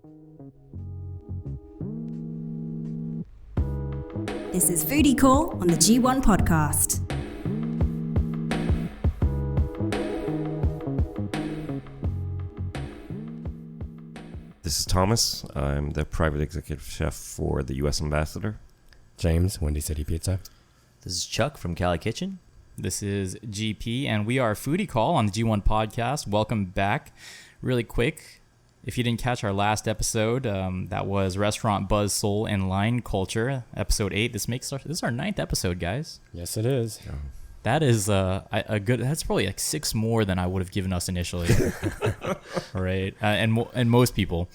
This is Foodie Call on the G1 podcast. This is Thomas. I'm the private executive chef for the U.S. ambassador. James, Windy City Pizza. This is Chuck from Cali Kitchen. This is GP, and we are Foodie Call on the G1 podcast. Welcome back. Really quick, if you didn't catch our last episode, that was Restaurant Buzz, Soul, and Line Culture, episode 8. This is our 9th episode, guys. Yes, it is. Yeah. That is a good. That's probably like 6 more than I would have given us initially, right? And most people.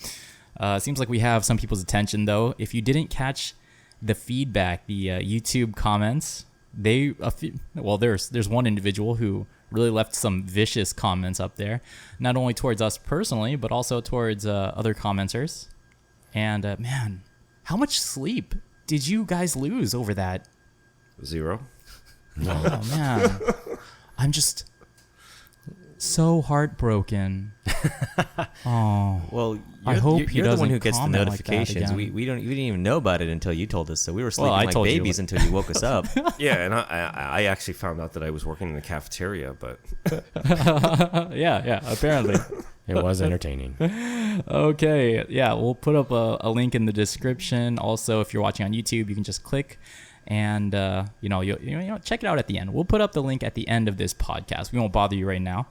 It seems like we have some people's attention though. If you didn't catch the feedback, the YouTube comments, there's one individual who really left some vicious comments up there, not only towards us personally, but also towards other commenters. And man, how much sleep did you guys lose over that? 0. Oh man, I'm just so heartbroken. Oh well, I hope you're the one who gets the comment notifications. like that we didn't even know about it until you told us. So we were sleeping I like told you. babies until you woke us up. Yeah, and I actually found out that I was working in the cafeteria, but yeah, apparently. It was entertaining. Okay, yeah, we'll put up a link in the description. Also, if you're watching on YouTube, you can just click and check it out at the end. We'll put up the link at the end of this podcast. We won't bother you right now,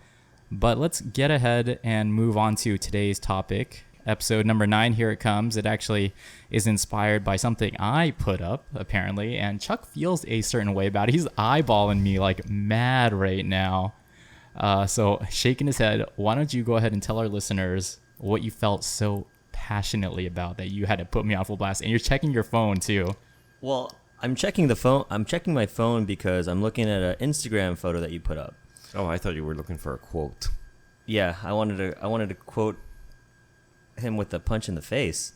but let's get ahead and move on to today's topic. Episode number 9, here it comes. It actually is inspired by something I put up, apparently, and Chuck feels a certain way about it. He's eyeballing me like mad right now. So shaking his head, why don't you go ahead and tell our listeners what you felt so passionately about that you had to put me on full blast, and you're checking your phone too. Well, I'm checking the phone. I'm checking my phone because I'm looking at an Instagram photo that you put up. oh, I thought you were looking for a quote. Yeah, I wanted to quote him with a punch in the face.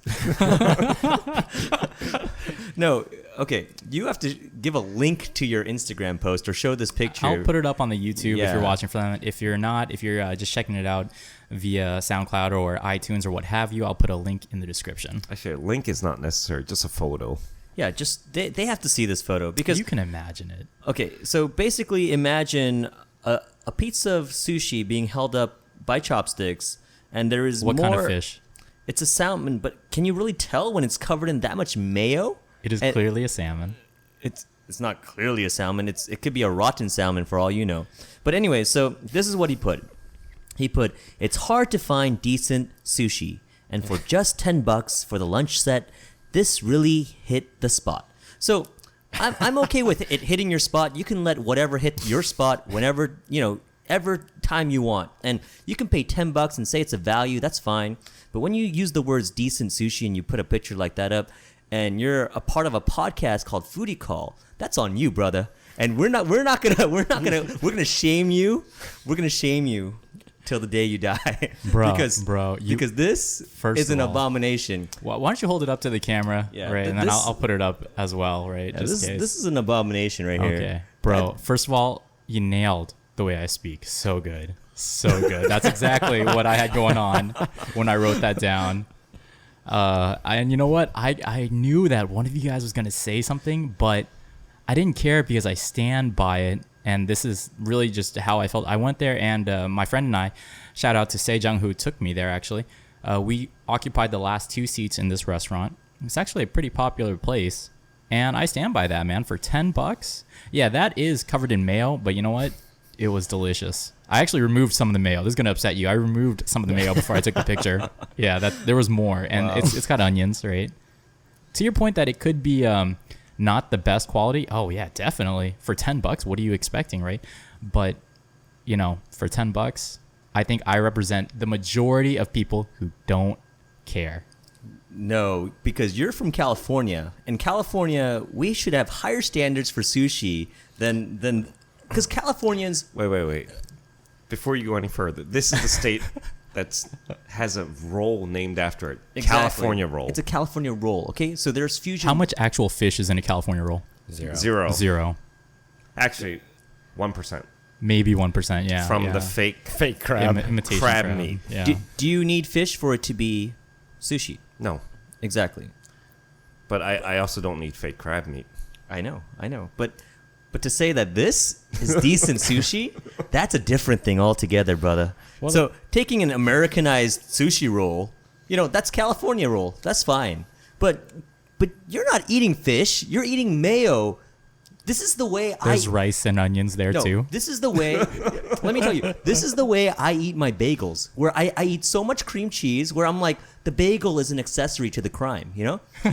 No, okay. You have to give a link to your Instagram post or show this picture. I'll put it up on the YouTube if Yeah. you're watching from it. If you're not, if you're just checking it out via SoundCloud or iTunes or what have you, I'll put a link in the description. Actually, a link is not necessary, just a photo. Yeah, just they have to see this photo because You can imagine it. okay, so basically imagine a piece of sushi being held up by chopsticks, and there is What more. kind of fish? It's a salmon, but can you really tell when it's covered in that much mayo? It is And clearly a salmon. It's not clearly a salmon. It could be a rotten salmon for all you know. But anyway, so this is what he put. He put, "It's hard to find decent sushi, and for just $10 for the lunch set, this really hit the spot." So I'm okay with it hitting your spot. You can let whatever hit your spot whenever, ever time you want. And you can pay $10 and say it's a value, that's fine. But when you use the words decent sushi and you put a picture like that up and you're a part of a podcast called Foodie Call, that's on you, brother. And we're gonna shame you. We're gonna shame you till the day you die. Because this First is of an all, abomination. Why don't you hold it up to the camera, Yeah, right? And then this- I'll put it up as well, right? Yeah, just in this case. is an abomination right here. Okay, bro. First of all, you nailed the way I speak. So good. So good. That's exactly what I had going on when I wrote that down. And you know what? I knew that one of you guys was going to say something, but I didn't care because I stand by it. And this is really just how I felt. I went there and my friend and I, shout out to Sejong who took me there actually. We occupied the last 2 seats in this restaurant. It's actually a pretty popular place. And I stand by that, man. For $10, yeah, that is covered in mayo. But you know what? It was delicious. I actually removed some of the mayo. This is gonna upset you. I removed some of the mayo before I took the picture. Yeah, there was more, and Wow. it's got onions, right? To your point that it could be not the best quality. Oh yeah, definitely. For $10, what are you expecting, right? But for $10, I think I represent the majority of people who don't care. No, because you're from California. In California, we should have higher standards for sushi than because Californians. Wait. Before you go any further, this is the state that has a roll named after it. Exactly. California roll. It's a California roll. Okay, so there's fusion. How much actual fish is in a California roll? 0. 0. Actually, 1%. Maybe 1%, yeah. From yeah. the fake Fake crab. Imitation crab meat. Yeah. Do you need fish for it to be sushi. No. Exactly. But I also don't need fake crab meat. I know. But to say that this is decent sushi, that's a different thing altogether, brother. Well, so taking an Americanized sushi roll, that's California roll. That's fine. But you're not eating fish. You're eating mayo. This is the way There's rice and onions there too. This is the way. Let me tell you. This is the way I eat my bagels. Where I eat so much cream cheese, where I'm like, the bagel is an accessory to the crime,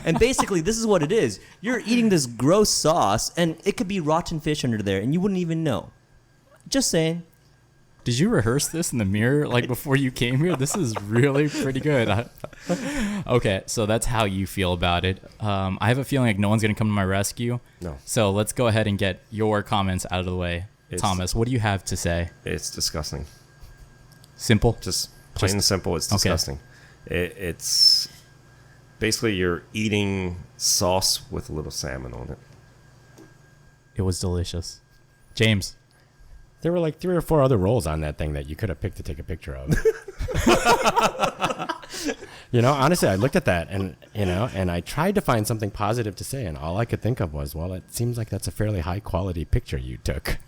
And basically, this is what it is. You're eating this gross sauce, and it could be rotten fish under there, and you wouldn't even know. Just saying. Did you rehearse this in the mirror before you came here? This is really pretty good. Okay, so that's how you feel about it. I have a feeling like no one's going to come to my rescue. No. So let's go ahead and get your comments out of the way. Thomas, what do you have to say? It's disgusting. Simple? Just plain and simple, it's disgusting. It's basically you're eating sauce with a little salmon on it. It was delicious. James. There were like 3 or 4 other rolls on that thing that you could have picked to take a picture of. Honestly, I looked at that and I tried to find something positive to say, and all I could think of was, well, it seems like that's a fairly high quality picture you took.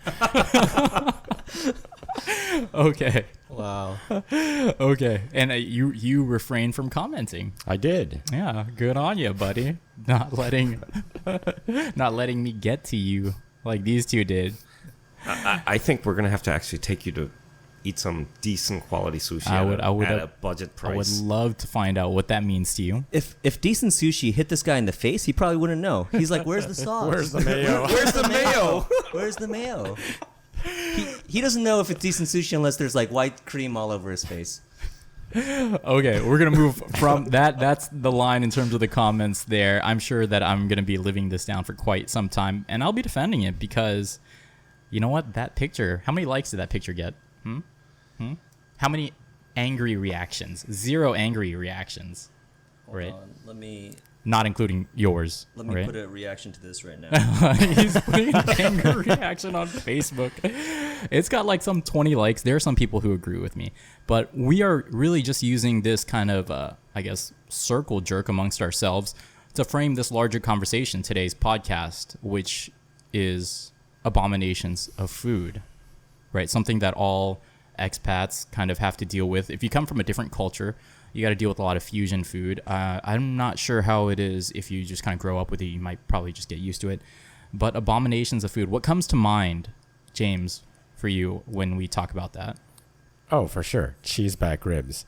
Okay. Wow. Okay. And you refrained from commenting. I did. Yeah, good on you, buddy. Not letting me get to you like these two did. I think we're gonna have to actually take you to eat some decent quality sushi at a budget price. I would love to find out what that means to you. If decent sushi hit this guy in the face, he probably wouldn't know. He's like, "Where's the sauce? Where's the mayo? Where's the mayo? Where's the mayo?" He doesn't know if it's decent sushi unless there's like white cream all over his face. Okay, we're gonna move from that. That's the line in terms of the comments there. I'm sure that I'm gonna be living this down for quite some time, and I'll be defending it because, you know what? That picture. How many likes did that picture get? How many angry reactions? 0 angry reactions. Right. Let me Not including yours. Right? put a reaction to this right now. He's putting an angry reaction on Facebook. It's got like some 20 likes. There are some people who agree with me. But we are really just using this kind of, circle jerk amongst ourselves to frame this larger conversation, today's podcast, which is abominations of food, right? Something that all expats kind of have to deal with. If you come from a different culture, you got to deal with a lot of fusion food. I'm not sure how it is if you just kind of grow up with it. You might probably just get used to it. But abominations of food. What comes to mind, James, for you when we talk about that? Oh, for sure. Cheese back ribs.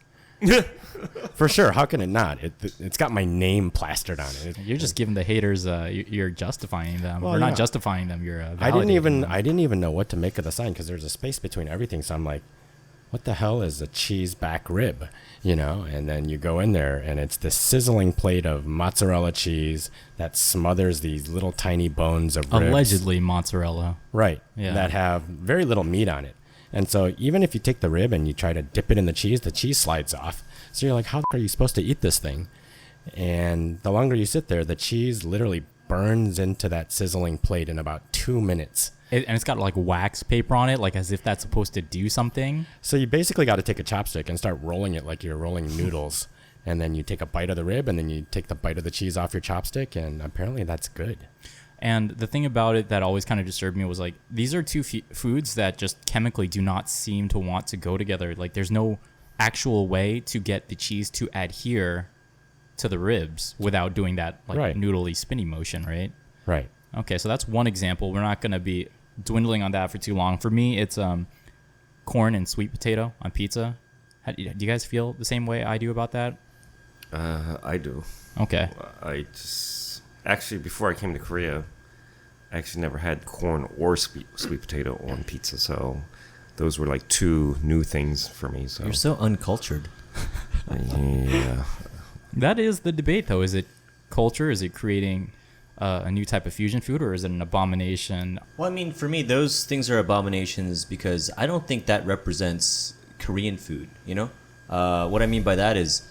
For sure. How can it not? It's got my name plastered on it. You're just giving the haters. You're justifying them. Well, We're yeah. not justifying them. You're I didn't validating them. even know what to make of the sign because there's a space between everything. So I'm like, what the hell is a cheese back rib? And then you go in there and it's this sizzling plate of mozzarella cheese that smothers these little tiny bones of ribs. Allegedly mozzarella. Right. Yeah. That have very little meat on it. And so even if you take the rib and you try to dip it in the cheese slides off. So you're like, how are you supposed to eat this thing? And the longer you sit there, the cheese literally burns into that sizzling plate in about 2 minutes. And it's got like wax paper on it, like as if that's supposed to do something. So you basically got to take a chopstick and start rolling it like you're rolling noodles. And then you take a bite of the rib and then you take the bite of the cheese off your chopstick. And apparently that's good. And the thing about it that always kind of disturbed me was like, these are two foods that just chemically do not seem to want to go together. Like there's no actual way to get the cheese to adhere to the ribs without doing that like Right. noodly spinny motion, right? Right. Okay, so that's one example. We're not going to be dwindling on that for too long. For me, it's corn and sweet potato on pizza. Do you guys feel the same way I do about that? I do. Okay. I just actually before I came to Korea, I actually never had corn or sweet potato on pizza. So those were like 2 new things for me. So You're so uncultured. yeah. That is the debate, though. Is it culture? Is it creating a new type of fusion food, or is it an abomination? Well, I mean, for me, those things are abominations because I don't think that represents Korean food, What I mean by that is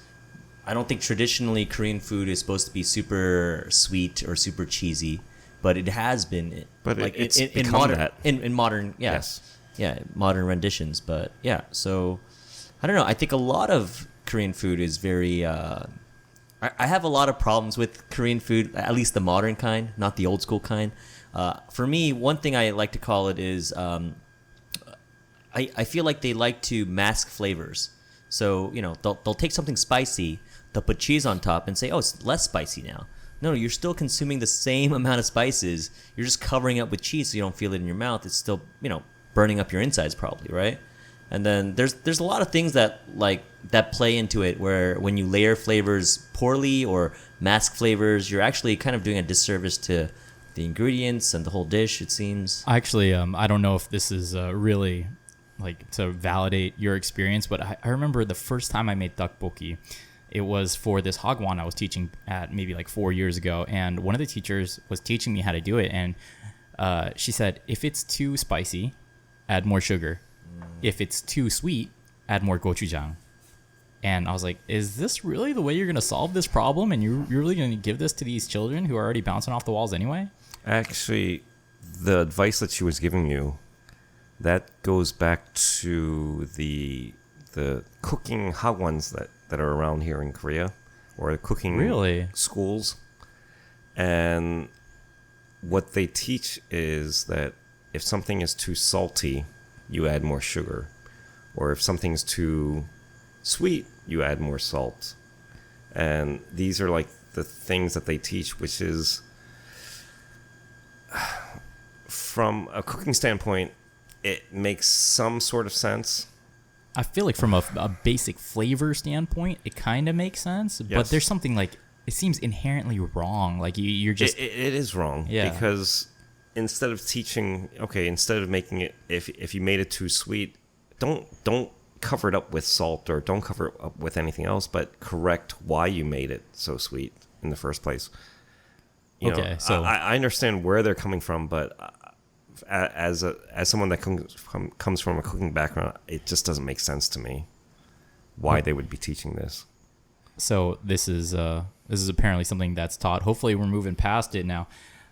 I don't think traditionally Korean food is supposed to be super sweet or super cheesy, but it has been. But like it's in become modern, that. in modern, yeah, Yes. yeah, modern renditions. But yeah, so I don't know. I think a lot of Korean food is very I have a lot of problems with Korean food, at least the modern kind, not the old school kind. For me, one thing I like to call it is I feel like they like to mask flavors. So, they'll take something spicy, they'll put cheese on top and say, oh, it's less spicy now. No, you're still consuming the same amount of spices. You're just covering it up with cheese so you don't feel it in your mouth. It's still, burning up your insides probably, right? And then there's a lot of things that play into it where when you layer flavors poorly or mask flavors, you're actually kind of doing a disservice to the ingredients and the whole dish, it seems. Actually, I don't know if this is really to validate your experience, but I remember the first time I made tteokbokki, it was for this hagwon I was teaching at maybe 4 years ago, and one of the teachers was teaching me how to do it, and she said, if it's too spicy, add more sugar. If it's too sweet, add more gochujang. And I was like, is this really the way you're going to solve this problem? And you're really going to give this to these children who are already bouncing off the walls anyway? Actually, the advice that she was giving you, that goes back to the cooking hagwons that are around here in Korea, or the cooking schools. And what they teach is that if something is too salty, you add more sugar. Or if something's too sweet, you add more salt. And these are the things that they teach, which is, from a cooking standpoint, it makes some sort of sense. I feel like from a basic flavor standpoint, it kind of makes sense. Yes. But there's something it seems inherently wrong. You're just... It is wrong. Yeah. Because instead of making it, if you made it too sweet, don't cover it up with salt or don't cover it up with anything else, but correct why you made it so sweet in the first place. So I understand where they're coming from, but as someone that comes from a cooking background, it just doesn't make sense to me why they would be teaching this. So this is apparently something that's taught. Hopefully we're moving past it now.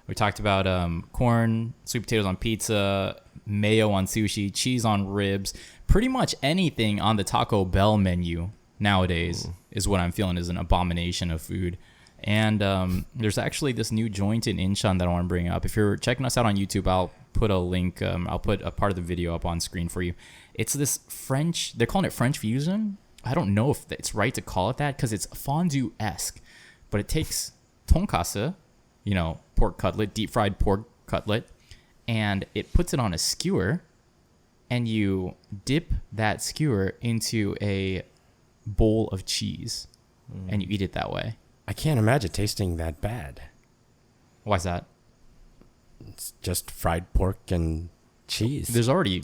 We talked about corn, sweet potatoes on pizza, mayo on sushi, cheese on ribs. Pretty much anything on the Taco Bell menu nowadays is what I'm feeling is an abomination of food. And there's actually this new joint in Incheon that I want to bring up. If you're checking us out on YouTube, I'll put a link. I'll put a part of the video up on screen for you. It's this French, they're calling it French fusion. I don't know if it's right to call it that because it's fondue-esque. But it takes tonkatsu, pork cutlet, deep fried pork cutlet, and it puts it on a skewer, and you dip that skewer into a bowl of cheese, and you eat it that way. I can't imagine tasting that bad. Why's that? It's just fried pork and cheese. There's already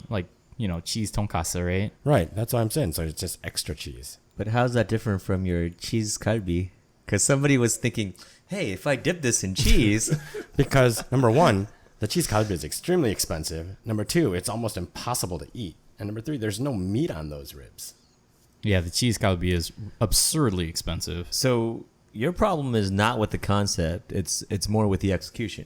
cheese tonkatsu, right? Right, that's what I'm saying. So it's just extra cheese. But how's that different from your cheese kalbi? Because somebody was thinking, hey, if I dip this in cheese... Because, number one, the cheese kalbi is extremely expensive. Number two, it's almost impossible to eat. And number three, there's no meat on those ribs. Yeah, the cheese kalbi is absurdly expensive. So your problem is not with the concept. It's more with the execution.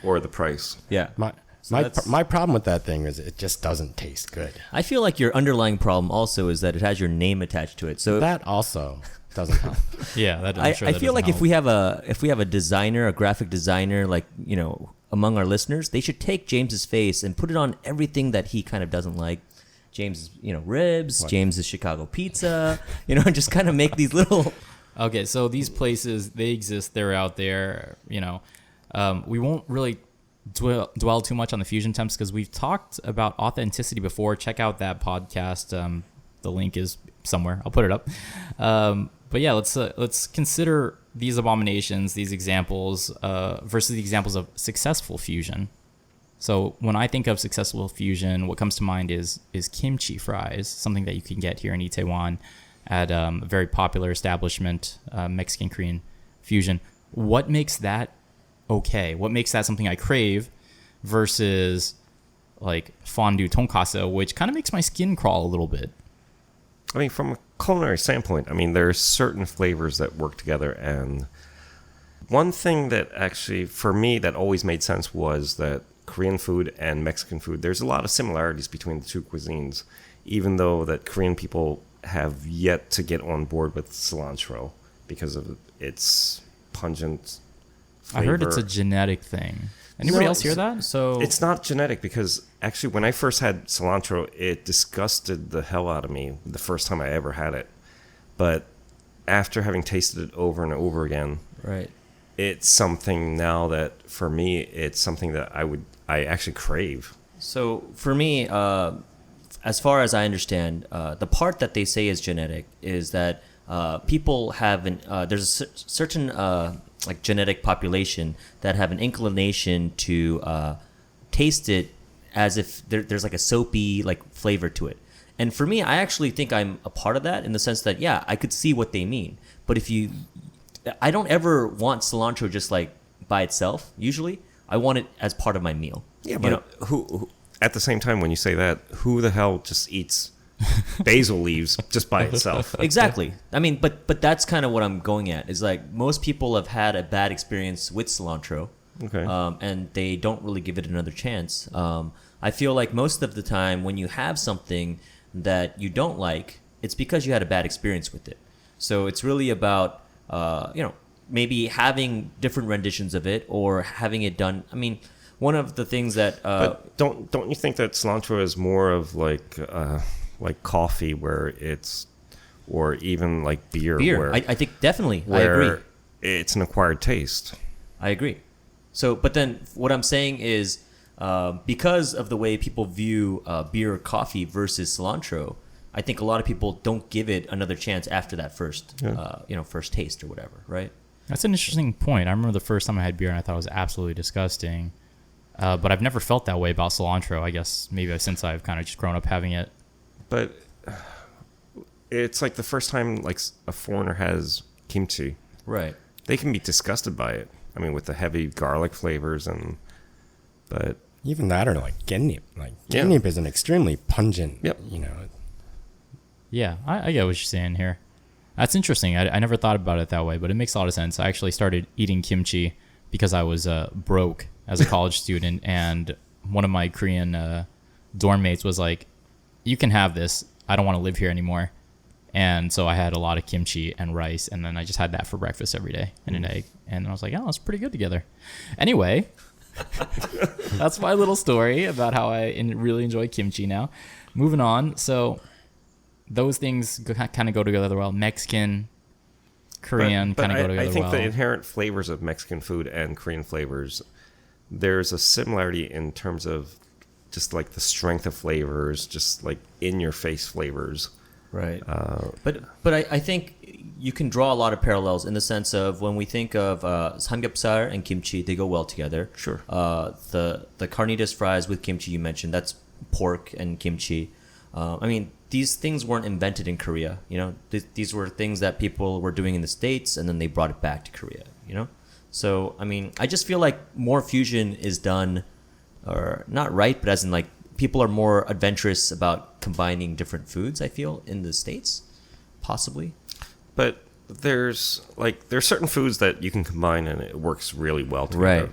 Or the price. Yeah. My problem with that thing is it just doesn't taste good. I feel like your underlying problem also is that it has your name attached to it. So that also doesn't help. Yeah, I feel like if we have a designer, a graphic designer, among our listeners, they should take James's face and put it on everything that he kind of doesn't like. James, ribs. What? James's Chicago pizza. Just kind of make these little. Okay, so these places, they exist. They're out there. We won't really dwell too much on the fusion temps because we've talked about authenticity before. Check out that podcast. The link is somewhere. I'll put it up. But yeah, let's consider these abominations, these examples, versus the examples of successful fusion. So when I think of successful fusion, what comes to mind is kimchi fries, something that you can get here in Itaewon at a very popular establishment, Mexican Korean fusion. What makes that okay? What makes that something I crave versus fondue tonkatsu, which kind of makes my skin crawl a little bit? I mean, from a culinary standpoint, there are certain flavors that work together. And one thing that actually, for me, that always made sense was that Korean food and Mexican food, there's a lot of similarities between the two cuisines, even though that Korean people have yet to get on board with cilantro because of its pungent I flavor. heard it's a genetic thing. Anybody No, else hear that? So It's not genetic because actually when I first had cilantro, it disgusted the hell out of me the first time I ever had it. But after having tasted it over and over again, right. it's something now that for me, it's something that I actually crave. So for me, as far as I understand, the part that they say is genetic is that people have there's a certain like genetic population that have an inclination to taste it as if there's like a soapy like flavor to it. And for me, I actually think I'm a part of that in the sense that, yeah, I could see what they mean. But I don't ever want cilantro just like by itself. Usually, I want it as part of my meal. Yeah, You but know? who at the same time when you say that, who the hell just eats basil leaves just by itself? Exactly. I mean, but that's kind of what I'm going at. Is like most people have had a bad experience with cilantro, Okay. and they don't really give it another chance. I feel like most of the time when you have something that you don't like, it's because you had a bad experience with it. So it's really about maybe having different renditions of it or having it done. I mean, one of the things that But don't you think that cilantro is more of like coffee, where it's, or even like beer, beer, where, I think definitely, I where agree. it's an acquired taste. I agree. So, but then what I'm saying is, because of the way people view beer or coffee versus cilantro, I think a lot of people don't give it another chance after that first, first taste or whatever, right? That's an interesting point. I remember the first time I had beer and I thought it was absolutely disgusting. But I've never felt that way about cilantro. I guess maybe since I've kind of just grown up having it. But it's like the first time like a foreigner has kimchi, Right. they can be disgusted by it. I mean, with the heavy garlic flavors but Even that, or like gennip. Like Yeah. gennip is an extremely pungent. Yep. Yeah, I get what you're saying here. That's interesting. I never thought about it that way, but it makes a lot of sense. I actually started eating kimchi because I was broke as a college student, and one of my Korean dorm mates was like, "You can have this. I don't want to live here anymore." And so I had a lot of kimchi and rice, and then I just had that for breakfast every day and an egg. And I was like, oh, it's pretty good together. Anyway, that's my little story about how I really enjoy kimchi now. Moving on. So those things kind of go together well. Mexican, Korean but kind of go together I think well. the inherent flavors of Mexican food and Korean flavors, there's a similarity in terms of just like the strength of flavors, just like in your face flavors. Right. But I think you can draw a lot of parallels in the sense of when we think of samgyeopsal and kimchi, they go well together. Sure. The carnitas fries with kimchi you mentioned, that's pork and kimchi. I mean, these things weren't invented in Korea. You know, these were things that people were doing in the States, and then they brought it back to Korea. You know, so I mean, I just feel like more fusion is done, or not right, but as in like people are more adventurous about combining different foods, I feel, in the States, possibly. But there's certain foods that you can combine and it works really well together. Right.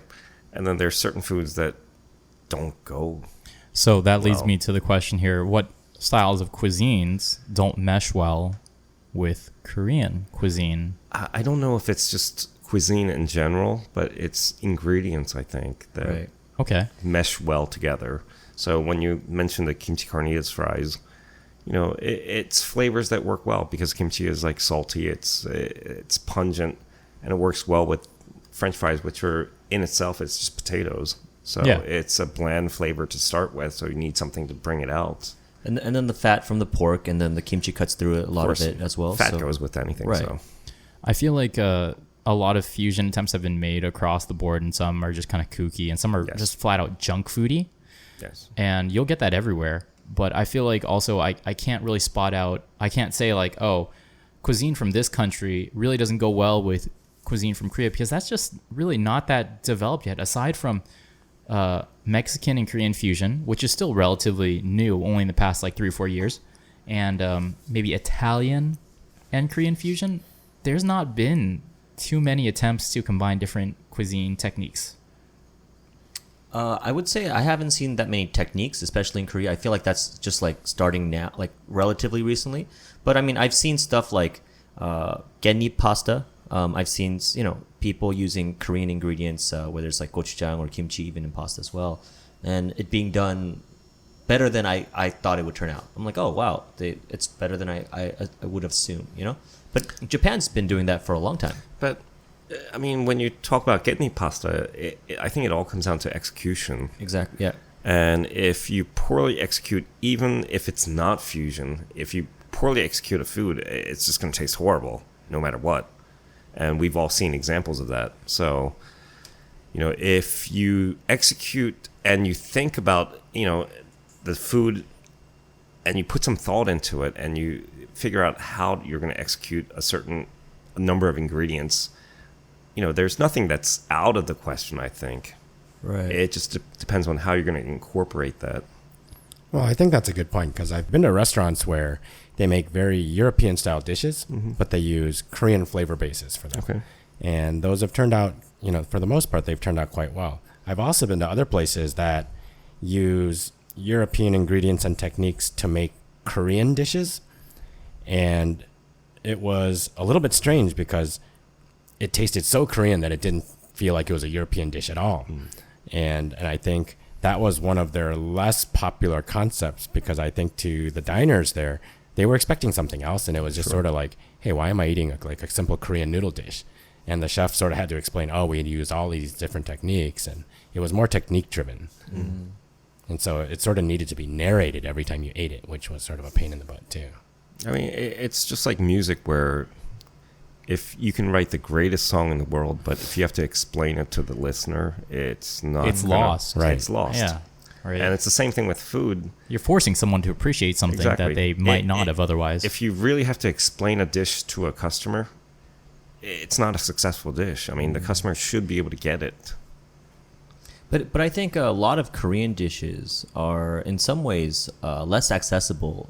And then there's certain foods that don't go. So that leads Well- me to the question here. What styles of cuisines don't mesh well with Korean cuisine? I don't know if it's just cuisine in general, but it's ingredients, I think, that Okay. mesh well together. So when you mention the kimchi carnitas fries, you know, it's flavors that work well because kimchi is like salty, it's pungent, and it works well with French fries, which are in itself, it's just potatoes. So Yeah. it's a bland flavor to start with, so you need something to bring it out. And then the fat from the pork, and then the kimchi cuts through a lot of course, it as well. Fat so. goes with anything. Right. So I feel like a lot of fusion attempts have been made across the board, and some are just kind of kooky, and some are Yes. just flat out junk foody. yes. And you'll get that everywhere. But I feel like also I can't really spot out, I can't say like, oh, cuisine from this country really doesn't go well with cuisine from Korea, because that's just really not that developed yet, aside from Mexican and Korean fusion, which is still relatively new, only in the past like 3 or 4 years, and maybe Italian and Korean fusion. There's not been too many attempts to combine different cuisine techniques. I would say I haven't seen that many techniques, especially in Korea. I feel like that's just like starting now, like relatively recently. But I mean, I've seen stuff like Genni pasta. I've seen people using Korean ingredients, whether it's like gochujang or kimchi, even in pasta as well, and it being done better than I thought it would turn out. I'm like, oh wow, it's better than I would have assumed, But Japan's been doing that for a long time. But I mean, when you talk about getni pasta, I think it all comes down to execution. Exactly. Yeah. And if you poorly execute, even if it's not fusion, if you poorly execute a food, it's just going to taste horrible, no matter what. And we've all seen examples of that. So, if you execute and you think about, the food and you put some thought into it and you figure out how you're going to execute a certain number of ingredients, there's nothing that's out of the question, I think. Right. It just depends on how you're going to incorporate that. Well, I think that's a good point because I've been to restaurants where they make very European-style dishes, but they use Korean flavor bases for them. Okay. And those have turned out, for the most part, they've turned out quite well. I've also been to other places that use European ingredients and techniques to make Korean dishes. And it was a little bit strange because it tasted so Korean that it didn't feel like it was a European dish at all. And I think that was one of their less popular concepts because I think to the diners there, they were expecting something else. And it was just sort of like, hey, why am I eating a simple Korean noodle dish? And the chef sort of had to explain, we use all these different techniques. And it was more technique driven. And so it sort of needed to be narrated every time you ate it, which was sort of a pain in the butt too. I mean, it's just like music where if you can write the greatest song in the world, but if you have to explain it to the listener, it's lost. Right. It's lost. Yeah. Right. And it's the same thing with food. You're forcing someone to appreciate something Exactly. that they might not have otherwise. If you really have to explain a dish to a customer, it's not a successful dish. I mean, the customer should be able to get it. But I think a lot of Korean dishes are in some ways less accessible,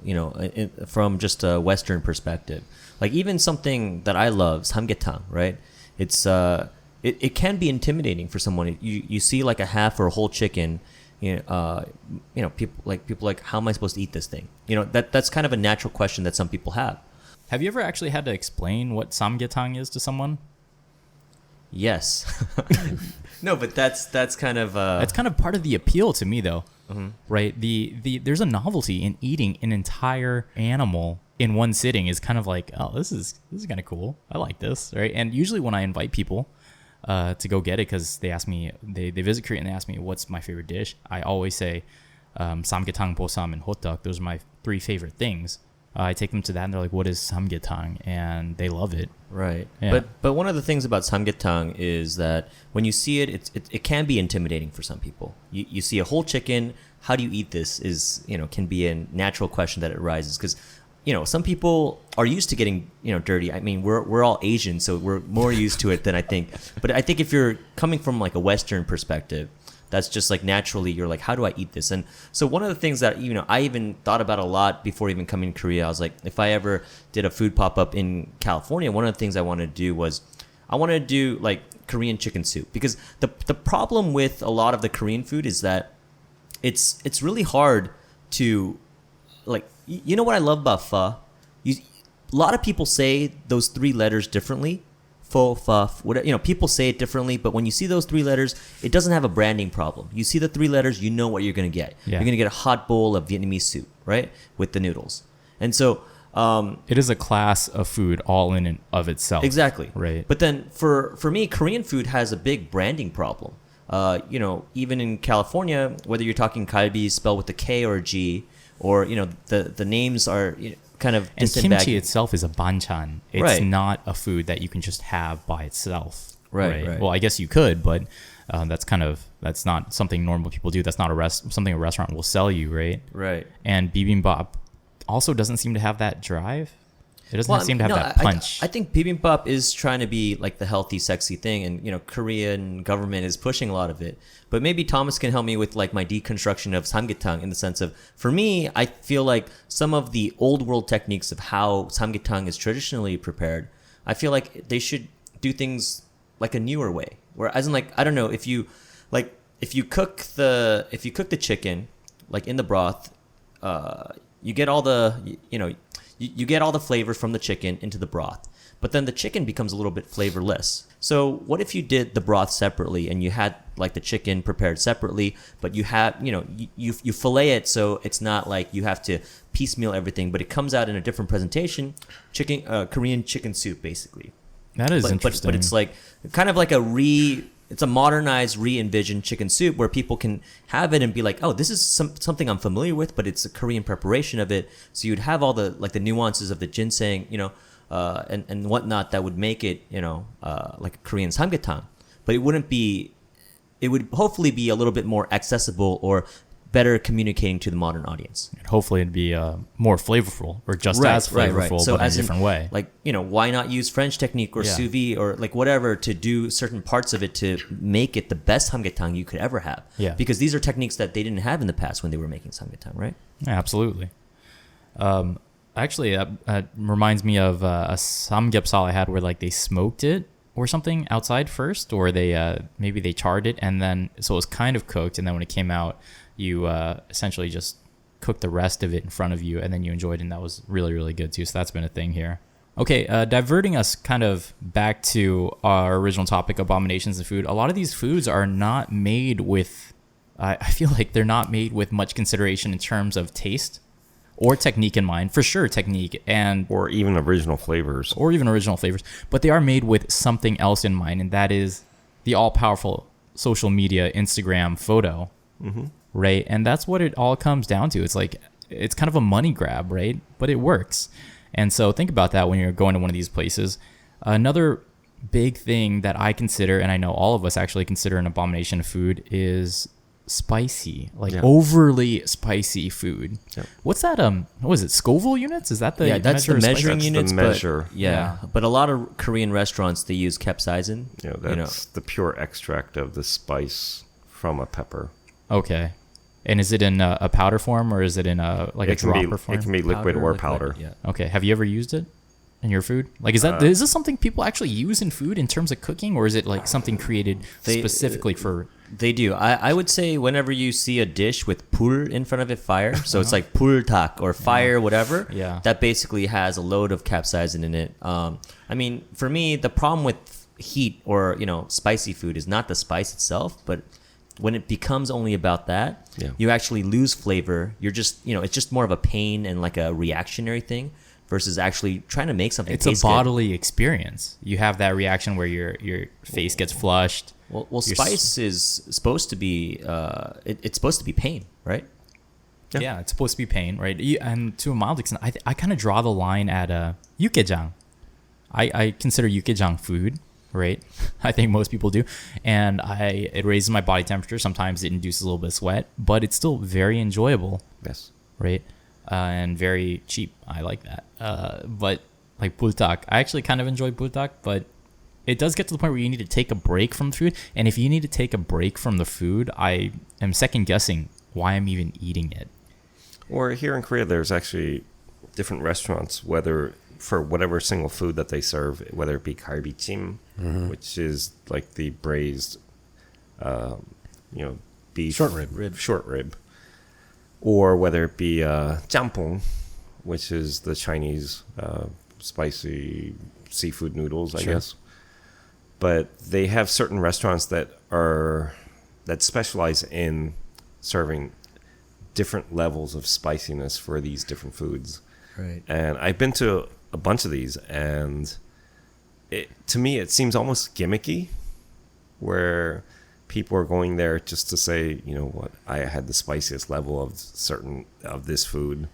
from just a Western perspective. Like even something that I love, samgyetang, right? It's it can be intimidating for someone. You see like a half or a whole chicken, people like how am I supposed to eat this thing? That's kind of a natural question that some people have. Have you ever actually had to explain what samgyetang is to someone? Yes. No, but that's kind of That's kind of part of the appeal to me, though, right? There's a novelty in eating an entire animal in one sitting. Is kind of like, oh, this is kind of cool. I like this, right? And usually when I invite people to go get it, because they ask me, they visit Korea and they ask me what's my favorite dish, I always say samgyetang, bosam, and hotteok. Those are my 3 favorite things. I take them to that and they're like, what is samgyetang? And they love it. Right. Yeah. But one of the things about samgyetang is that when you see it, it can be intimidating for some people. You see a whole chicken, how do you eat this can be a natural question that arises because some people are used to getting dirty. I mean, we're all Asian, so we're more used to it than I think. But I think if you're coming from like a Western perspective, that's just like naturally you're like, how do I eat this? And so one of the things that I even thought about a lot before even coming to Korea, I was like, if I ever did a food pop-up in California, one of the things I wanted to do was I wanted to do like Korean chicken soup, because the problem with a lot of the Korean food is that it's really hard to like, what I love about pho? A lot of people say those 3 letters differently. Pho, pho, whatever, people say it differently, but when you see those 3 letters, it doesn't have a branding problem. You see the 3 letters, you know what you're going to get. Yeah. You're going to get a hot bowl of Vietnamese soup, right? With the noodles. And so it is a class of food all in and of itself. Exactly. Right. But then for me, Korean food has a big branding problem. Even in California, whether you're talking kalbi spelled with a K or a G, or the names are kind of and disembodied. kimchi itself is a banchan. It's Right. not a food that you can just have by itself. Right. Well, I guess you could, but that's not something normal people do. That's not something a restaurant will sell you, right? Right. And bibimbap also doesn't seem to have that drive. It doesn't seem to have that punch. I think bibimbap is trying to be like the healthy, sexy thing, and Korean government is pushing a lot of it. But maybe Thomas can help me with like my deconstruction of samgyetang in the sense of, for me, I feel like some of the old world techniques of how samgyetang is traditionally prepared, I feel like they should do things like a newer way. Where, as in, like, I don't know, if you cook the chicken like in the broth, you get all the you get all the flavors from the chicken into the broth. but then the chicken becomes a little bit flavorless. So what if you did the broth separately and you had like the chicken prepared separately, but you have, you fillet it so it's not like you have to piecemeal everything, but it comes out in a different presentation, Korean chicken soup basically. That is But interesting. it's like kind of like it's a modernized, re-envisioned chicken soup where people can have it and be like, oh, this is something I'm familiar with, but it's a Korean preparation of it. So you'd have all the like the nuances of the ginseng, and whatnot that would make it, like a Korean samgyetang. But it would hopefully be a little bit more accessible or better communicating to the modern audience. And hopefully it'd be more flavorful or just as flavorful, So but in as a different way. Like, why not use French technique or Yeah. sous vide or like whatever to do certain parts of it to make it the best samgyetang you could ever have? Yeah. Because these are techniques that they didn't have in the past when they were making samgyetang, right? Yeah, absolutely. Actually, that reminds me of a samgyeopsal I had where like they smoked it or something outside first, or they maybe they charred it and then so it was kind of cooked, and then when it came out, you essentially just cooked the rest of it in front of you, and then you enjoyed it, and that was really, really good too. So that's been a thing here. Okay, diverting us kind of back to our original topic, abominations in food. A lot of these foods are not made with, I feel like they're not made with much consideration in terms of taste or technique in mind. For sure, technique Or even original flavors. or even original flavors, but they are made with something else in mind, and that is the all-powerful social media Instagram photo, right? And that's what it all comes down to. It's like, it's kind of a money grab, right? But it works. And so think about that when you're going to one of these places. Another big thing that I consider, and I know all of us actually consider an abomination of food, is spicy, like Yeah. overly spicy food. Yep. What's that? What is it? Scoville units? Is that the That's the measure of spice? measuring That's the units. measure. But a lot of Korean restaurants, they use capsaicin. That's the pure extract of the spice from a pepper. Okay. And is it in a powder form, or is it in a like a dropper form? It can be liquid or powder. Yeah. Okay. Have you ever used it in your food? Like, is this something people actually use in food in terms of cooking, or is it like something created specifically for? They do. I would say whenever you see a dish with pul in front of it, fire, so it's like pultak or fire, whatever, Yeah. that basically has a load of capsaicin in it. I mean, for me, the problem with heat or, spicy food is not the spice itself, but when it becomes only about that, you actually lose flavor. You're just, it's just more of a pain and like a reactionary thing versus actually trying to make something It's a taste good. bodily experience. You have that reaction where your face gets flushed. Well, spice is supposed to be it's supposed to be pain, right? Yeah, it's supposed to be pain, right? And to a mild extent, I kind of draw the line at yukgaejang. I consider yukgaejang food, right? I think most people do, and it raises my body temperature. Sometimes it induces a little bit of sweat, but it's still very enjoyable, Yes. right? And very cheap. I like that. But like bultak, I actually kind of enjoy bultak, but it does get to the point where you need to take a break from the food. And if you need to take a break from the food, I am second guessing why I'm even eating it. Or here in Korea, there's actually different restaurants, whether for whatever single food that they serve, whether it be galbichim, which is like the braised, beef Short rib. short rib, or whether it be jampong, which is the Chinese spicy seafood noodles, I guess. But they have certain restaurants that specialize in serving different levels of spiciness for these different foods. Right. And I've been to a bunch of these, and to me it seems almost gimmicky, where people are going there just to say, you know what, I had the spiciest level of this food.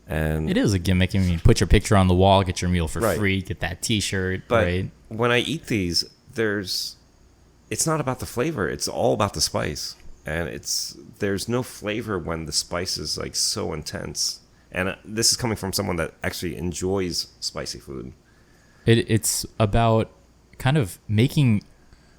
And It is a gimmick. I mean, put your picture on the wall, get your meal for Right. free, get that T-shirt, But right? when I eat these, it's not about the flavor. It's all about the spice. And there's no flavor when the spice is like so intense. And this is coming from someone that actually enjoys spicy food. It's about kind of making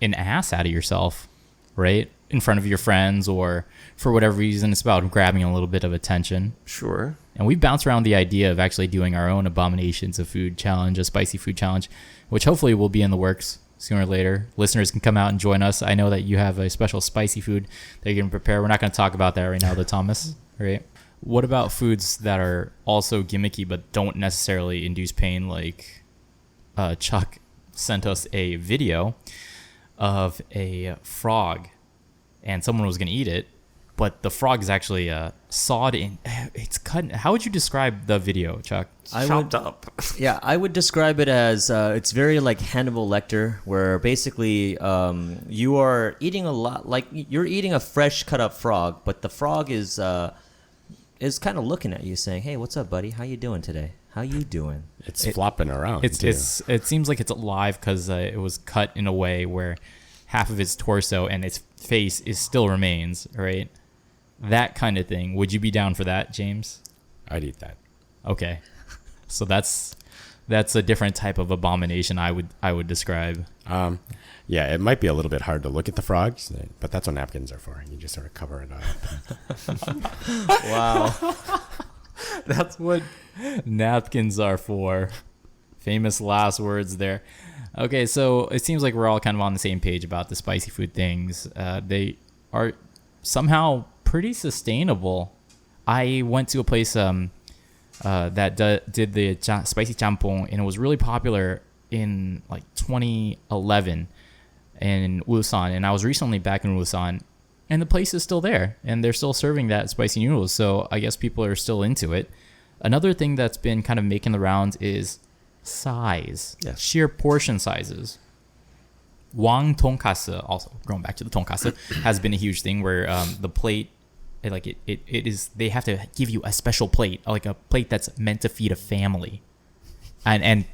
an ass out of yourself, right? In front of your friends, or for whatever reason, it's about grabbing a little bit of attention. Sure. And we bounce around the idea of actually doing our own abominations of food challenge, a spicy food challenge, which hopefully will be in the works sooner or later. Listeners can come out and join us. I know that you have a special spicy food that you're going to prepare. We're not going to talk about that right now, though, Thomas. Right? What about foods that are also gimmicky but don't necessarily induce pain, like Chuck sent us a video of a frog, and someone was going to eat it, but the frog is actually sawed in. It's cut. How would you describe the video, Chuck? Chopped up. Yeah, I would describe it as it's very like Hannibal Lecter, where basically you are eating a lot, like you're eating a fresh cut up frog, but the frog is kind of looking at you, saying, "Hey, what's up, buddy? How you doing today? How you doing?" It's flopping around. It seems like it's alive because it was cut in a way where half of its torso and its face still remains, right? That kind of thing. Would you be down for that, James? I'd eat that. Okay, so that's a different type of abomination I would describe. Yeah, it might be a little bit hard to look at the frogs, but that's what napkins are for. You just sort of cover it up. Wow. That's what napkins are for. Famous last words there. Okay, so it seems like we're all kind of on the same page about the spicy food things. They are somehow pretty sustainable. I went to a place that did the spicy champong, and it was really popular in like 2011 in Ulsan, and I was recently back in Ulsan, and the place is still there, and they're still serving that spicy noodles, so I guess people are still into it. Another thing that's been kind of making the rounds is size, sheer portion sizes. Wang tonkatsu, also going back to the tonkatsu, has been a huge thing where the plate, it is, they have to give you a special plate, like a plate that's meant to feed a family, and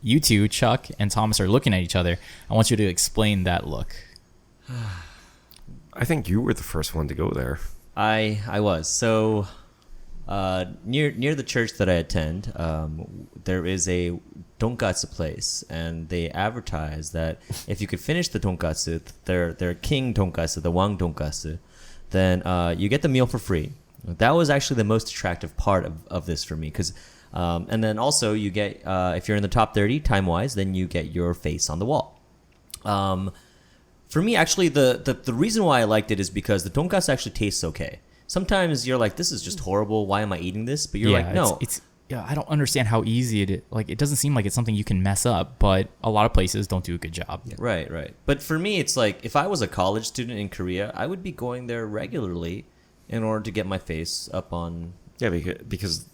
you two, Chuck and Thomas, are looking at each other. I want you to explain that look. I think you were the first one to go there. I was. So near the church that I attend, there is a tonkatsu place, and they advertise that if you could finish the tonkatsu, their king tonkatsu, the Wang tonkatsu, then you get the meal for free. That was actually the most attractive part of this for me, because and then also you get, if you're in the top 30 time-wise, then you get your face on the wall. For me, actually, the reason why I liked it is because the tonkatsu actually tastes okay. Sometimes you're like, this is just horrible. Why am I eating this? But you're like, no. I don't understand how easy it is. Like, it doesn't seem like it's something you can mess up, but a lot of places don't do a good job. Yeah. Right. But for me, it's like, if I was a college student in Korea, I would be going there regularly in order to get my face up on... Yeah, because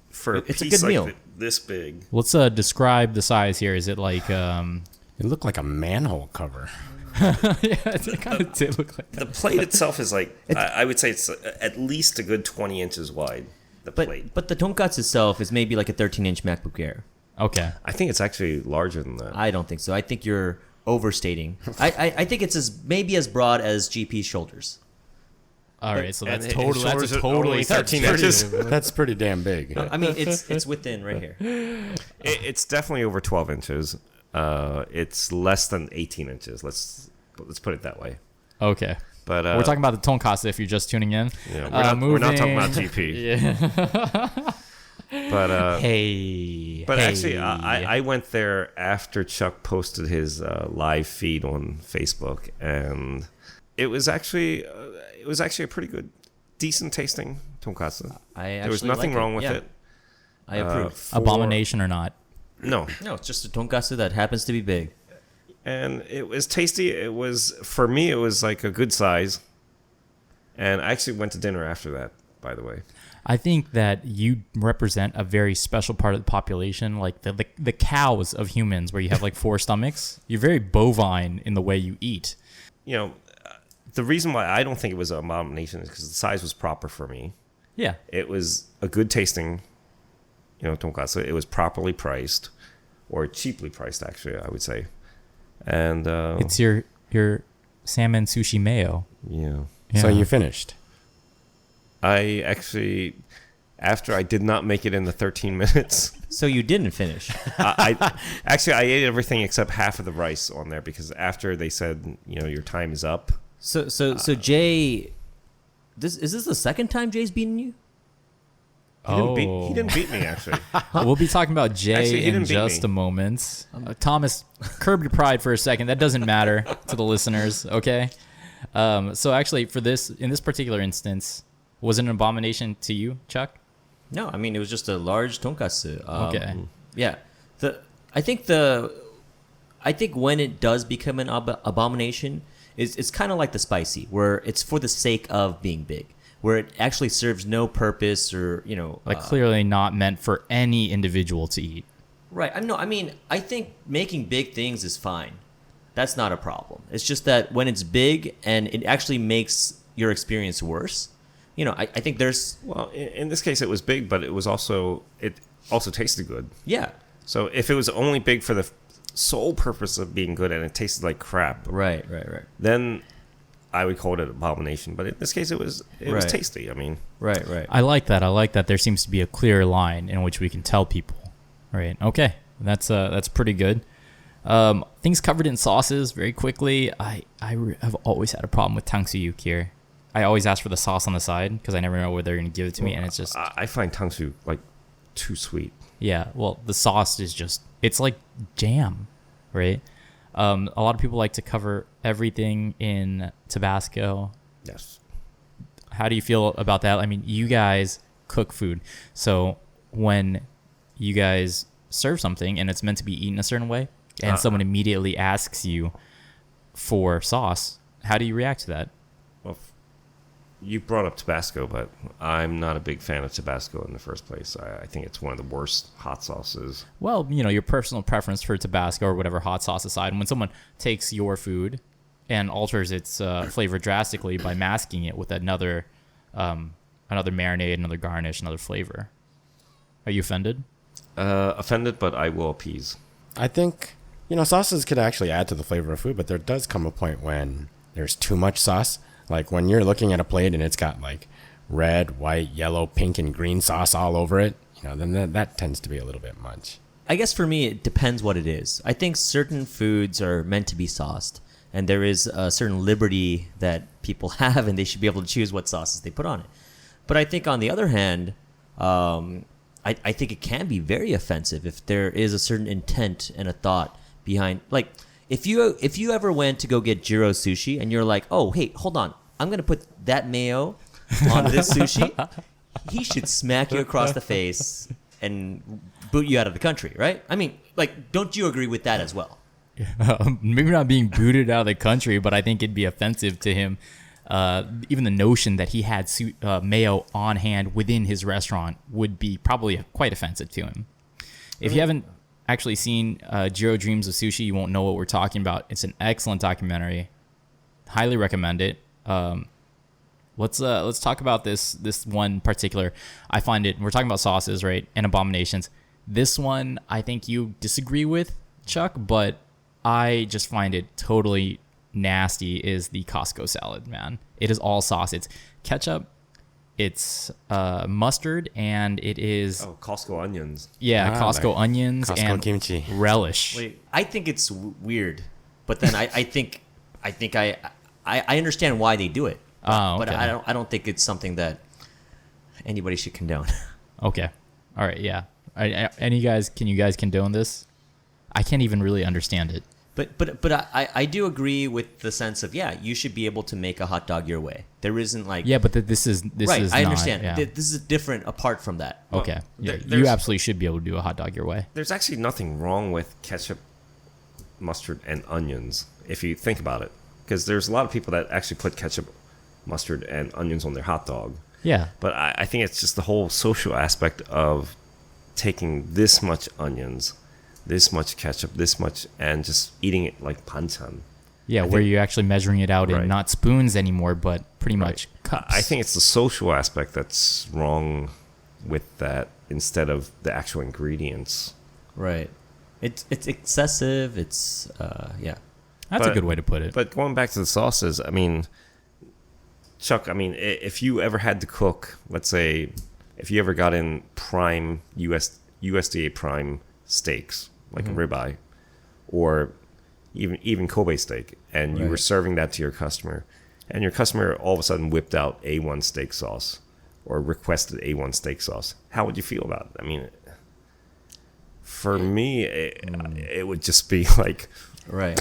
for a it's piece a good like meal. This big. Let's describe the size here. Is it like... It looked like a manhole cover. Yeah, it kind of did look like that. The plate itself is like, I would say it's at least a good 20 inches wide, the plate. But the tonkatsu itself is maybe like a 13-inch MacBook Air. Okay. I think it's actually larger than that. I don't think so. I think you're overstating. I think it's maybe as broad as GP's shoulders. All right, so that's his totally... shoulders That's are only 13 inches. That's pretty damn big. I mean, it's within right here. It's definitely over 12 inches. It's less than 18 inches. Let's put it that way. Okay. But we're talking about the tonkatsu if you're just tuning in. Yeah, we're not talking about GP. Yeah. But Actually, I went there after Chuck posted his live feed on Facebook, and it was actually a pretty good, decent tasting tonkatsu. There was nothing wrong with it. I approve. Abomination or not? No, it's just a tonkatsu that happens to be big. And it was tasty. It was, for me, it was like a good size. And I actually went to dinner after that, by the way. I think that you represent a very special part of the population, like the cows of humans, where you have like 4 stomachs. You're very bovine in the way you eat. You know, the reason why I don't think it was an abomination is because the size was proper for me. Yeah. It was a good tasting, tonkatsu. It was properly priced, or cheaply priced, actually, I would say. And it's your salmon sushi mayo. Yeah. So you finished. I actually, after I did not make it in the 13 minutes. So you didn't finish. I ate everything except half of the rice on there, because after they said, your time is up. So Jay, is this the second time Jay's beaten you? He didn't beat me, actually. We'll be talking about Jay Actually, he in didn't beat just me. a moment. Thomas, curb your pride for a second. That doesn't matter to the listeners, okay? So actually, in this particular instance, was it an abomination to you, Chuck? No, I mean, it was just a large tonkatsu. Okay. Yeah. I think when it does become an abomination, it's kind of like the spicy, where it's for the sake of being big, where it actually serves no purpose or clearly not meant for any individual to eat. Right. I think making big things is fine. That's not a problem. It's just that when it's big and it actually makes your experience worse, I think there's... Well, in this case, it was big, but it also tasted good. Yeah. So if it was only big for the sole purpose of being good and it tasted like crap, Right. then I would call it an abomination. But in this case, it was tasty. Right. I like that. I like that there seems to be a clear line in which we can tell people. Right. Okay. That's pretty good. Things covered in sauces very quickly. I have always had a problem with 탕수육 here. I always ask for the sauce on the side because I never know where they're going to give it to me, and it's just... I find 탕수육 like too sweet. Yeah, well, the sauce is just... It's like jam, right? A lot of people like to cover everything in Tabasco. Yes. How do you feel about that? I mean, you guys cook food, so when you guys serve something and it's meant to be eaten a certain way, and someone immediately asks you for sauce, how do you react to that? Well, you brought up Tabasco, but I'm not a big fan of Tabasco in the first place. I think it's one of the worst hot sauces. Well, your personal preference for Tabasco or whatever hot sauce aside, when someone takes your food and alters its flavor drastically by masking it with another marinade, another garnish, another flavor, are you offended? Offended, but I will appease. I think, sauces could actually add to the flavor of food, but there does come a point when there's too much sauce. Like when you're looking at a plate and it's got like red, white, yellow, pink, and green sauce all over it, then that tends to be a little bit much. I guess for me, it depends what it is. I think certain foods are meant to be sauced, and there is a certain liberty that people have, and they should be able to choose what sauces they put on it. But I think on the other hand, I think it can be very offensive if there is a certain intent and a thought behind. Like, if you ever went to go get Jiro sushi and you're like, oh, hey, hold on, I'm gonna put that mayo on this sushi, he should smack you across the face and boot you out of the country, right? I mean, like, don't you agree with that as well? Maybe not being booted out of the country, but I think it'd be offensive to him. Even the notion that he had mayo on hand within his restaurant would be probably quite offensive to him. If you haven't actually seen Jiro Dreams of Sushi, you won't know what we're talking about. It's an excellent documentary. Highly recommend it. Let's talk about this one particular. I find it. We're talking about sauces, right? And abominations. This one I think you disagree with, Chuck, but I just find it totally nasty. Is the Costco salad, man. It is all sauce. It's ketchup, it's mustard, and it is Costco onions. Yeah, Costco onions Costco and kimchi relish. Wait, I think it's weird, but then I think I understand why they do it. Oh, okay. But I don't think it's something that anybody should condone. Okay, all right, yeah. Can you guys condone this? I can't even really understand it. But I do agree with the sense of, yeah, you should be able to make a hot dog your way. There isn't like... Yeah, but this is right, is I not, understand. yeah. This is different apart from that. Okay. Well, Yeah, you absolutely should be able to do a hot dog your way. There's actually nothing wrong with ketchup, mustard, and onions, if you think about it. Because there's a lot of people that actually put ketchup, mustard, and onions on their hot dog. Yeah. But I think it's just the whole social aspect of taking this much onions, this much ketchup, this much, and just eating it like banchan. Yeah, where you're actually measuring it out in Right. not spoons anymore, but pretty much cups. I think it's the social aspect that's wrong with that instead of the actual ingredients. Right. It's excessive. It's yeah. That's a good way to put it. But going back to the sauces, I mean, Chuck, if you ever had to cook, let's say, if you ever got in prime USDA prime steaks, like a ribeye, or even Kobe steak, and you were serving that to your customer, and your customer all of a sudden whipped out A1 steak sauce or requested A1 steak sauce, how would you feel about it? I mean, for me, it would just be like... Right.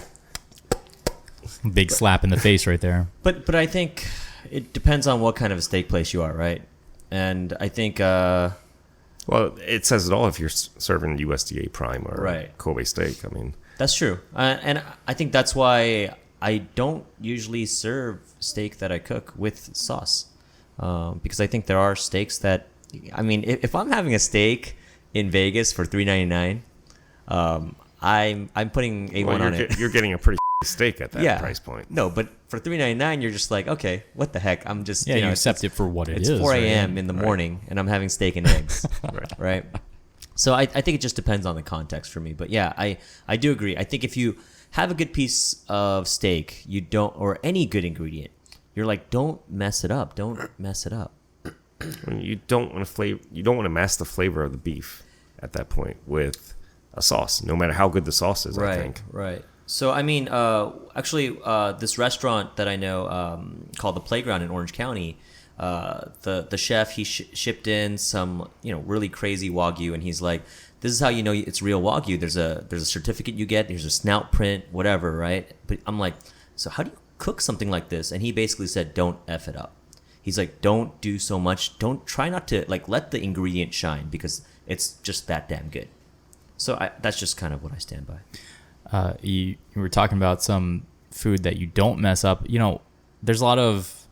Big slap in the face right there. But I think it depends on what kind of a steak place you are, right? And I think Well, it says it all if you're serving USDA prime or Right. Kobe steak. I mean, That's true. And I think that's why I don't usually serve steak that I cook with sauce. Because I think there are steaks that, I mean, if I'm having a steak in Vegas for $3.99, I'm putting A1 on it. You're getting a pretty steak at that price point. No, but for $3.99, you're just like, okay, what the heck? I'm just, Yeah, you accept it for what it is. It's 4 a.m. right? in the morning, and I'm having steak and eggs, right? So I think it just depends on the context for me. But yeah, I do agree. I think if you have a good piece of steak, you don't, or any good ingredient, you're like, don't mess it up. Don't mess it up. When you don't want to mask the flavor of the beef at that point with a sauce, no matter how good the sauce is. I think. Right. So I mean, actually, this restaurant that I know called The Playground in Orange County, the chef he shipped in some really crazy wagyu, and he's like, this is how you know it's real wagyu. There's a certificate you get. There's a snout print, whatever, right? But I'm like, so how do you cook something like this? And he basically said, don't F it up. He's like, don't do so much. Don't try not to let the ingredient shine because it's just that damn good. So that's just kind of what I stand by. You were talking about some food that you don't mess up. There's a lot of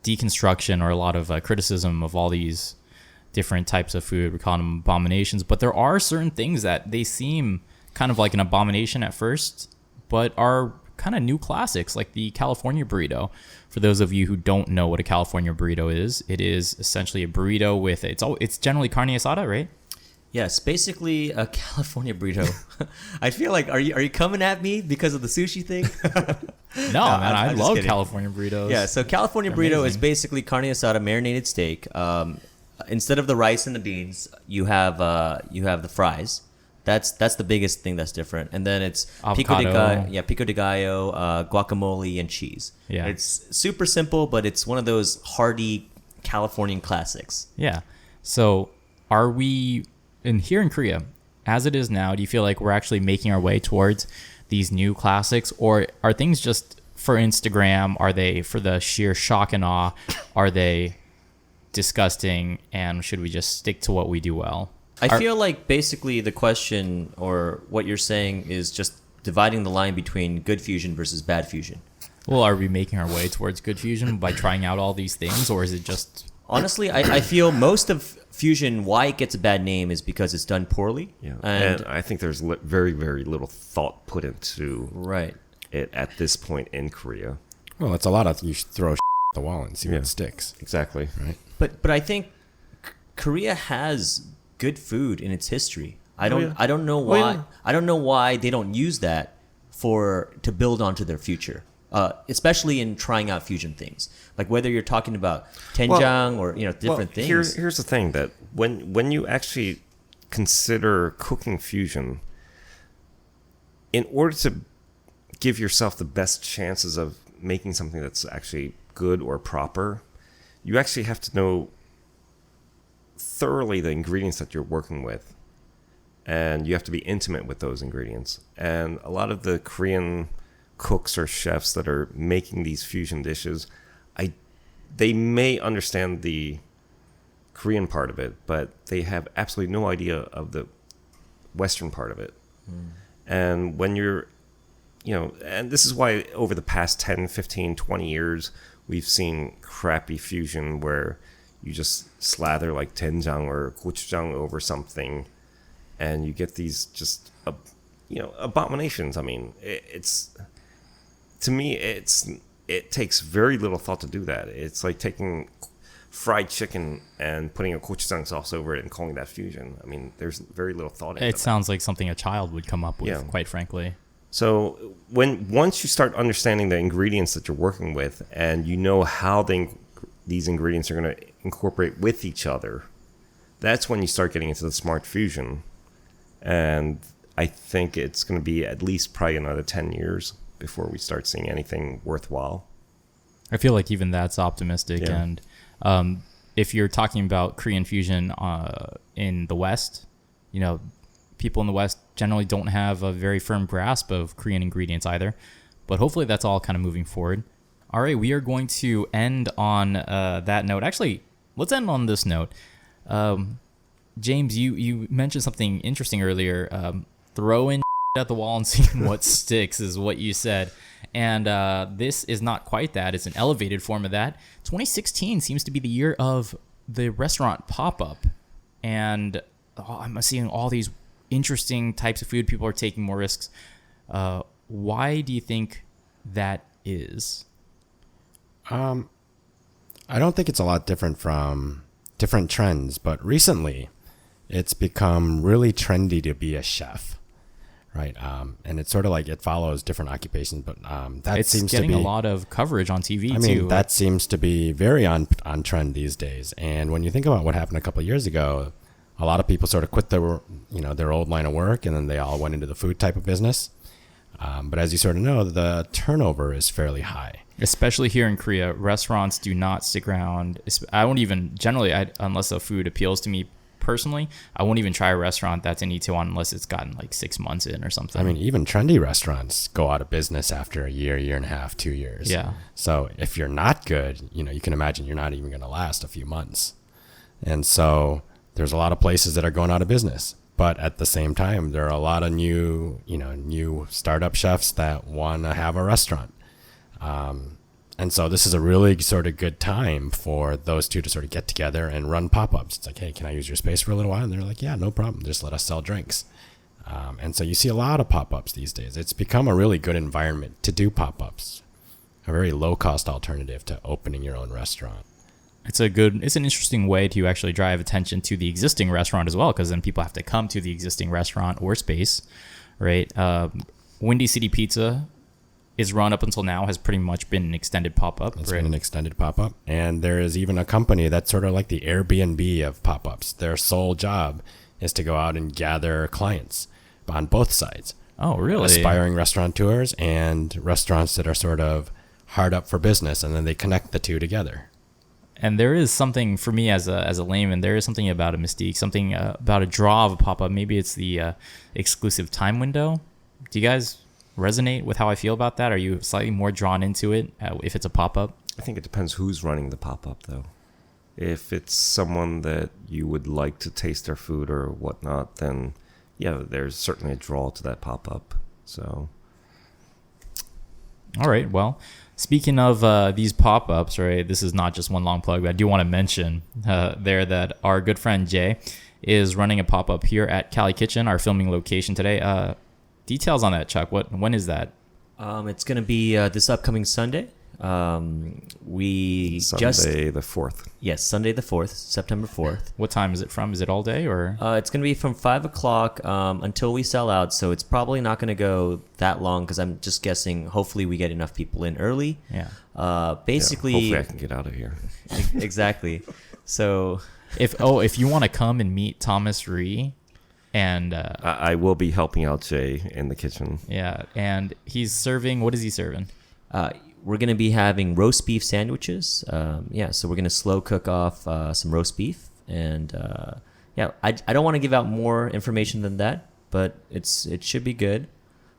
deconstruction or a lot of criticism of all these different types of food. We call them abominations, but there are certain things that they seem kind of like an abomination at first, but are kind of new classics, like the California burrito. For those of you who don't know what a California burrito is, it is essentially a burrito with it's generally carne asada, right? Yes, basically a California burrito. I feel like are you coming at me because of the sushi thing? No, man, I I'm just love kidding. California burritos. Yeah, so California They're burrito is amazing. basically carne asada marinated steak. Instead of the rice and the beans, you have the fries. That's the biggest thing that's different. And then it's pico de gallo, guacamole, and cheese. Yeah. It's super simple, but it's one of those hearty Californian classics. Yeah. So are we here in Korea, as it is now, do you feel like we're actually making our way towards these new classics, or are things just for Instagram? Are they for the sheer shock and awe? Are they disgusting, and should we just stick to what we do well? I feel like basically the question or what you're saying is just dividing the line between good fusion versus bad fusion. Well, are we making our way towards good fusion by trying out all these things, or is it just... Honestly, I feel most of fusion, why it gets a bad name is because it's done poorly. Yeah, and I think there's very, very little thought put into it at this point in Korea. Well, it's a lot of you should throw at the wall and see what sticks. Exactly. Right. But I think Korea has good food in its history. I don't know why I don't know why they don't use that to build onto their future. Especially in trying out fusion things, like whether you're talking about doenjang or different things. Here's the thing, that when you actually consider cooking fusion, in order to give yourself the best chances of making something that's actually good or proper, you actually have to know thoroughly the ingredients that you're working with, and you have to be intimate with those ingredients. And a lot of the Korean cooks or chefs that are making these fusion dishes, they may understand the Korean part of it, but they have absolutely no idea of the Western part of it. And when you're, and this is why over the past 10, 15, 20 years, we've seen crappy fusion where you just slather like doenjang or gochujang over something, and you get these just, abominations. I mean, to me, it takes very little thought to do that. It's like taking fried chicken and putting a gochujang sauce over it and calling that fusion. I mean, there's very little thought into that. It sounds like something a child would come up with, quite frankly. So once you start understanding the ingredients that you're working with, and you know how these ingredients are going to incorporate with each other, that's when you start getting into the smart fusion. And I think it's going to be at least probably another 10 years before we start seeing anything worthwhile. I feel like even that's optimistic. Yeah. And if you're talking about Korean fusion in the West, people in the West generally don't have a very firm grasp of Korean ingredients either. But hopefully that's all kind of moving forward. All right, we are going to end on that note. Actually, let's end on this note. James, you mentioned something interesting earlier. Throwing at the wall and seeing what sticks is what you said. And this is not quite that. It's an elevated form of that. 2016 seems to be the year of the restaurant pop-up. And I'm seeing all these interesting types of food. People are taking more risks. Why do you think that is? I don't think it's a lot different from different trends, but recently it's become really trendy to be a chef, right? And it's sort of like it follows different occupations, but that It's seems to getting be a lot of coverage on TV I too. mean, that seems to be very on trend these days. And when you think about what happened a couple of years ago, a lot of people sort of quit their old line of work, and then they all went into the food type of business. But as you sort of know, the turnover is fairly high. Especially here in Korea, restaurants do not stick around. I won't even, generally, unless the food appeals to me personally, I won't even try a restaurant that's in Itaewon unless it's gotten like 6 months in or something. I mean, even trendy restaurants go out of business after a year and a half, 2 years. Yeah. So if you're not good, you can imagine you're not even going to last a few months. And so there's a lot of places that are going out of business. But at the same time, there are a lot of new startup chefs that want to have a restaurant. And so this is a really sort of good time for those two to sort of get together and run pop-ups. It's like, hey, can I use your space for a little while? And they're like, yeah, no problem. Just let us sell drinks. And so you see a lot of pop-ups these days. It's become a really good environment to do pop-ups, a very low-cost alternative to opening your own restaurant. It's an interesting way to actually drive attention to the existing restaurant as well, because then people have to come to the existing restaurant or space, right? Windy City Pizza is run up until now, has pretty much been an extended pop-up. It's been an extended pop-up. And there is even a company that's sort of like the Airbnb of pop-ups. Their sole job is to go out and gather clients on both sides. Oh, really? Aspiring restaurateurs and restaurants that are sort of hard up for business, and then they connect the two together. And there is something for me as a layman, there is something about a mystique, something about a draw of a pop-up. Maybe it's the exclusive time window. Do you guys resonate with how I feel about that? Are you slightly more drawn into it if it's a pop-up? I think it depends who's running the pop-up, though. If it's someone that you would like to taste their food or whatnot, then yeah, there's certainly a draw to that pop-up. So, all right. Well, speaking of these pop-ups, right? This is not just one long plug, but I do want to mention there that our good friend Jay is running a pop-up here at Cali Kitchen, our filming location today. Details on that, Chuck. When is that? It's going to be this upcoming Sunday. Sunday the 4th. Yes, Sunday the 4th, September 4th. What time is it from? Is it all day or? It's going to be from 5 o'clock until we sell out. So it's probably not going to go that long because I'm just guessing. Hopefully we get enough people in early. Yeah. Basically. Yeah, hopefully I can get out of here. Exactly. So. If you want to come and meet Thomas Rhee. And I will be helping out Jay in the kitchen. Yeah, and he's serving. What is he serving? We're going to be having roast beef sandwiches. So we're going to slow cook off some roast beef. And I don't want to give out more information than that, but it should be good.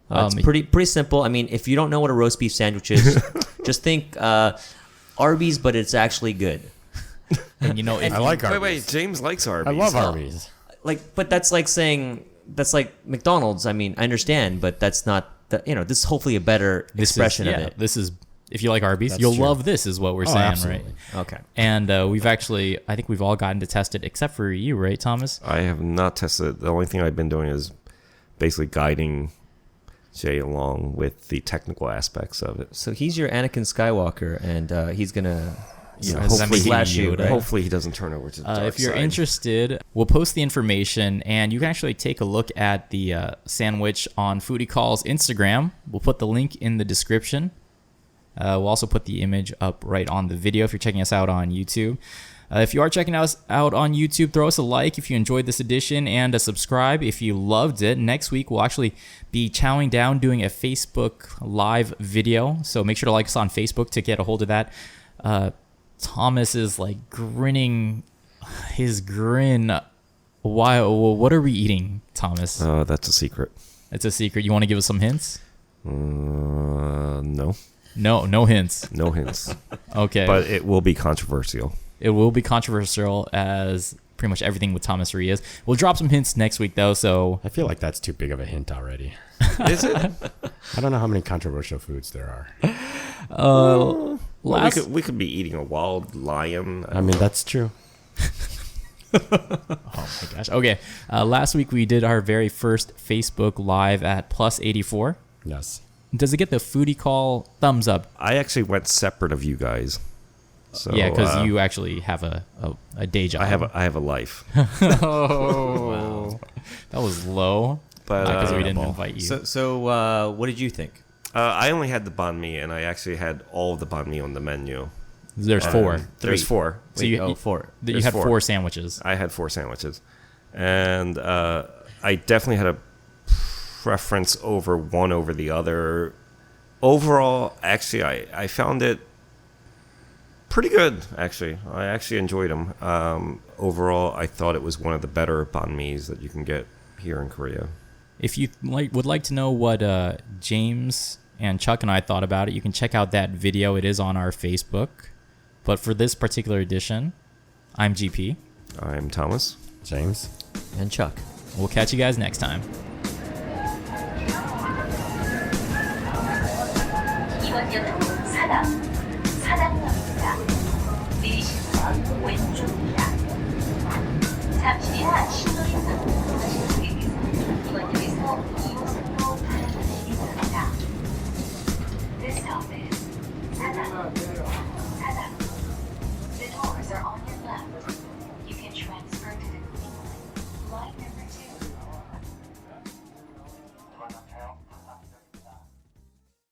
It's pretty simple. I mean, if you don't know what a roast beef sandwich is, just think Arby's, but it's actually good. And I like Arby's. Wait, James likes Arby's. I love Arby's. But that's like saying that's like McDonald's. I mean, I understand, but that's not the, this is hopefully a better expression of it. This is, if you like Arby's, That's you'll true. love this, is what we're saying, absolutely. right? Okay. And I think we've all gotten to test it, except for you, right, Thomas? I have not tested. The only thing I've been doing is basically guiding Jay along with the technical aspects of it. So he's your Anakin Skywalker, and he's gonna hopefully slash you. Right? Hopefully he doesn't turn over to the dark If you're side. interested, we'll post the information, and you can actually take a look at the sandwich on Foodie Call's Instagram. We'll put the link in the description. We'll also put the image up right on the video if you're checking us out on YouTube. If you are checking us out on YouTube, throw us a like if you enjoyed this edition and a subscribe if you loved it. Next week, we'll actually be chowing down doing a Facebook Live video, so make sure to like us on Facebook to get a hold of that. Thomas is like grinning his grin. Why? What are we eating, Thomas? That's a secret. It's a secret. You want to give us some hints? No. No hints. No hints. Okay. But it will be controversial. It will be controversial as pretty much everything with Thomas Rias. We'll drop some hints next week though. So I feel like that's too big of a hint already. Is it? I don't know how many controversial foods there are. Well, we could be eating a wild lion. I mean, that's true. Oh my gosh. Okay. Last week we did our very first Facebook Live at plus 84. Yes. Does it get the foodie call thumbs up? I actually went separate of you guys. So, Yeah, because you actually have a day job. I have a life. Oh, that was low. But Because we didn't invite you. So what did you think? I only had the banh mi, and I actually had all of the banh mi on the menu. There's four. There's four. So you, four. You There's had four. four sandwiches. I had 4 sandwiches, and I definitely had a preference over one over the other. Overall, actually, I found it pretty good. Actually, I actually enjoyed them. Overall, I thought it was one of the better banh mi's that you can get here in Korea. If you would like to know what James and Chuck and I thought about it, you can check out that video. It is on our Facebook. But for this particular edition, I'm GP. I'm Thomas. James. And Chuck. We'll catch you guys next time. 이번역은 사당역입니다. 내리실 건 왼쪽입니다. 잠시 뒤